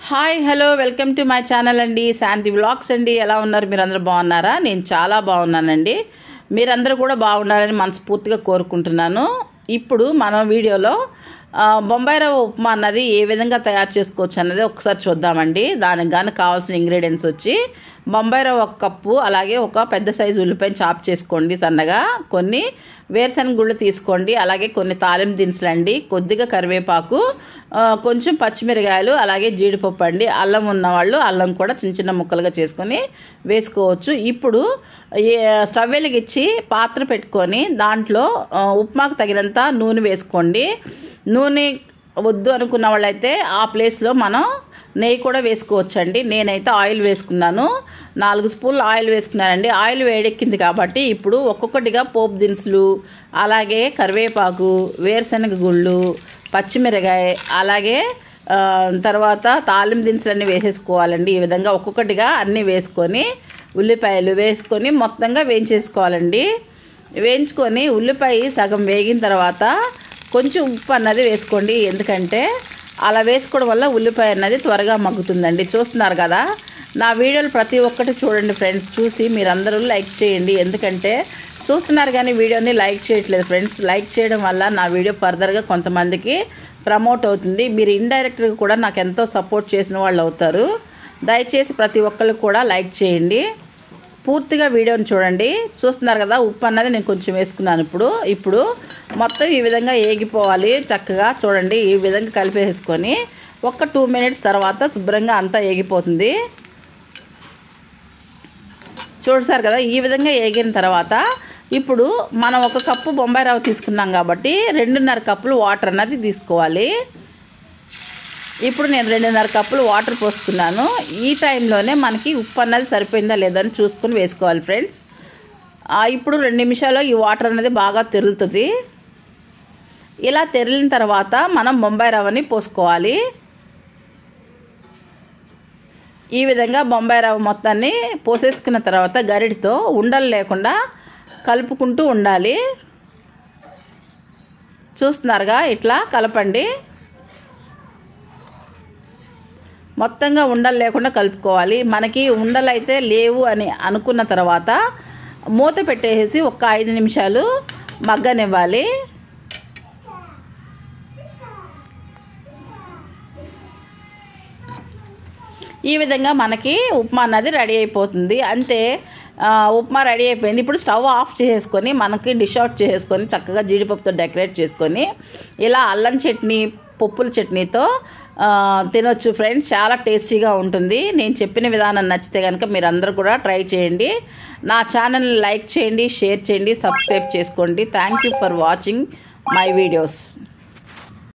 Hi hello welcome to my channel అండి శాంతి vlogs అండి. ఎలా ఉన్నారు? మీరందరూ బాగున్నారా? నేను చాలా బాగున్నానండి. మీరందరూ కూడా బాగున్నారని మనస్ఫూర్తిగా కోరుకుంటున్నాను. ఇప్పుడు మనం వీడియోలో బొంబాయి రవ్వ ఉప్మా అన్నది ఏ విధంగా తయారు చేసుకోవచ్చు అన్నది ఒకసారి చూద్దామండి. దానికి కానీ కావాల్సిన ఇంగ్రీడియంట్స్ వచ్చి బొంబాయి రవ్వ 1 కప్పు, అలాగే ఒక పెద్ద సైజు ఉల్లిపాయను చాప్ చేసుకోండి సన్నగా, కొన్ని వేరుశనగ గుళ్ళు తీసుకోండి, అలాగే కొన్ని తాలింపు దినుసులు అండి, కొద్దిగా కరివేపాకు, కొంచెం పచ్చిమిరకాయలు, అలాగే జీడిపప్పు అండి. అల్లం ఉన్నవాళ్ళు అల్లం కూడా చిన్న చిన్న ముక్కలుగా చేసుకొని వేసుకోవచ్చు. ఇప్పుడు స్టవ్ వెలిగించి పాత్ర పెట్టుకొని దాంట్లో ఉప్మాకు తగినంత నూనె వేసుకోండి. నూనె వద్దు అనుకున్న వాళ్ళైతే ఆ ప్లేస్లో మనం నెయ్యి కూడా వేసుకోవచ్చండి. నేనైతే ఆయిల్ వేసుకున్నాను, 4 స్పూన్లు ఆయిల్ వేసుకున్నానండి. ఆయిల్ వేడెక్కింది కాబట్టి ఇప్పుడు ఒక్కొక్కటిగా పోపు దినుసులు, అలాగే కరివేపాకు, వేరుశనగ గుళ్ళు, పచ్చిమిరకాయ, అలాగే తర్వాత తాలింపు దినుసులన్నీ వేసేసుకోవాలండి. ఈ విధంగా ఒక్కొక్కటిగా అన్నీ వేసుకొని ఉల్లిపాయలు వేసుకొని మొత్తంగా వేయించేసుకోవాలండి. వేయించుకొని ఉల్లిపాయ సగం వేగిన తర్వాత కొంచెం ఉప్పు అన్నది వేసుకోండి. ఎందుకంటే అలా వేసుకోవడం వల్ల ఉల్లిపాయ అన్నది త్వరగా మగ్గుతుందండి. చూస్తున్నారు కదా, నా వీడియోలు ప్రతి ఒక్కటి చూడండి ఫ్రెండ్స్. చూసి మీరందరూ లైక్ చేయండి. ఎందుకంటే చూస్తున్నారు కానీ వీడియోని లైక్ చేయట్లేదు ఫ్రెండ్స్. లైక్ చేయడం వల్ల నా వీడియో ఫర్దర్గా కొంతమందికి ప్రమోట్ అవుతుంది. మీరు ఇండైరెక్ట్గా కూడా నాకు ఎంతో సపోర్ట్ చేసిన వాళ్ళు అవుతారు. దయచేసి ప్రతి ఒక్కరికి కూడా లైక్ చేయండి. పూర్తిగా వీడియోని చూడండి. చూస్తున్నారు కదా, ఉప్పు అన్నది నేను కొంచెం వేసుకున్నాను. ఇప్పుడు మొత్తం ఈ విధంగా ఏగిపోవాలి చక్కగా. చూడండి, ఈ విధంగా కలిపేసుకొని ఒక 2 మినిట్స్ తర్వాత శుభ్రంగా అంతా ఏగిపోతుంది. చూసారు కదా, ఈ విధంగా ఏగిన తర్వాత ఇప్పుడు మనం 1 కప్పు బొంబాయి రవ్వ తీసుకున్నాం కాబట్టి 2.5 కప్పులు వాటర్ అన్నది తీసుకోవాలి. ఇప్పుడు నేను 2.5 కప్పులు వాటర్ పోసుకున్నాను. ఈ టైంలోనే మనకి ఉప్పు అన్నది సరిపోయిందా లేదని చూసుకొని వేసుకోవాలి ఫ్రెండ్స్. ఇప్పుడు 2 నిమిషాల్లో ఈ వాటర్ అనేది బాగా తెరులుతుంది. ఇలా తెరిలిన తర్వాత మనం బొంబాయి రవ్వని పోసుకోవాలి. ఈ విధంగా బొంబాయి రవ్వ మొత్తాన్ని పోసేసుకున్న తర్వాత గరిటతో ఉండలు లేకుండా కలుపుకుంటూ ఉండాలి. చూస్తున్నారుగా, ఇట్లా కలపండి. మొత్తంగా ఉండలు లేకుండా కలుపుకోవాలి. మనకి ఉండలు అయితే లేవు అని అనుకున్న తర్వాత మూత పెట్టేసి ఒక 5 నిమిషాలు మగ్గనివ్వాలి. ఈ విధంగా మనకి ఉప్మా అన్నది రెడీ అయిపోతుంది. అంతే, ఉప్మా రెడీ అయిపోయింది. ఇప్పుడు స్టవ్ ఆఫ్ చేసుకొని మనకి డిష్ అవుట్ చేసుకొని చక్కగా జీడిపప్పుతో డెకరేట్ చేసుకొని ఇలా అల్లం చట్నీ, పప్పుల చట్నీతో తినొచ్చు ఫ్రెండ్స్. చాలా టేస్టీగా ఉంటుంది. నేను చెప్పిన విధానం నచ్చితే కనుక మీరందరూ కూడా ట్రై చేయండి. నా ఛానల్ని లైక్ చేయండి, షేర్ చేయండి, సబ్స్క్రైబ్ చేసుకోండి. Thank you for watching my videos.